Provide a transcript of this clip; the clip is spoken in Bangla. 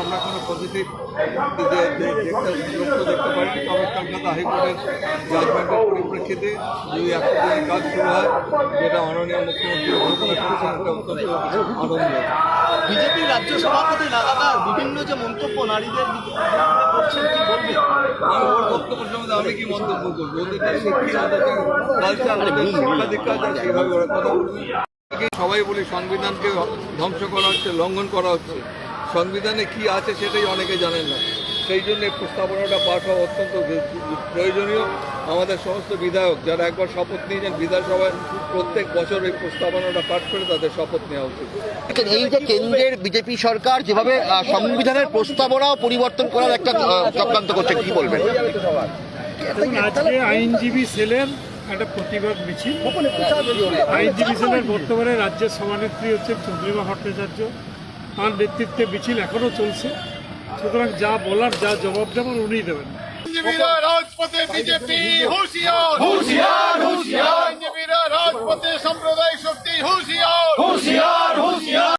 আমরা কোনো পজিটিভ দেখতে পারিনি। তবে কলকাতা হাইকোর্টের জাজমেন্টের পরিপ্রেক্ষিতে যদি 100 দিনের কাজ শুরু হয়, যেটা মাননীয় মুখ্যমন্ত্রী ঘোষণা করেছেন, এটা অত্যন্ত আনন্দ। বিজেপির রাজ্য সভাপতি লাগাতার বিভিন্ন যে মন্তব্য নারীদের করছেন, কি বলবেন? ওর বক্তব্য সম্বন্ধে আমি কি মন্তব্য করবো? ওদের যে শিক্ষা, কালচার, শিক্ষা দীক্ষা যায়, সেইভাবে ওরা কথা বলবে। সবাই বলি সংবিধানকে ধ্বংস করা হচ্ছে, লঙ্ঘন করা হচ্ছে। সংবিধানে কি আছে সেটাই অনেকে জানেন না। সেই জন্য এই প্রস্তাবনাটা পাঠ হওয়া অত্যন্ত প্রয়োজনীয়। আমাদের সমস্ত বিধায়ক যারা একবার শপথ নিয়েছেন বিধানসভায়, প্রত্যেক বছর এই প্রস্তাবনাটা পাঠ করে তাদের শপথ নেওয়া উচিত। এই যে কেন্দ্রের বিজেপি সরকার যেভাবে সংবিধানের প্রস্তাবনাও পরিবর্তন করার একটা চক্রান্ত করছে, কি বলবেন? আজকে আইনজীবী সেলের একটা প্রতিবাদ মিছিল। আইনজীবী সেলের বর্তমানে রাজ্যের সভানেত্রী হচ্ছে চন্দ্রিমা ভট্টাচার্য, তার নেতৃত্বে মিছিল এখনো চলছে। সুতরাং যা বলার, যা জবাব দেবেন উনিই দেবেন। রাজপথে বিজেপি হুঁশিয়ার, হুঁশিয়ার, হুঁশিয়ার। রাজপথে সাম্প্রদায়িক শক্তি হুঁশিয়ার।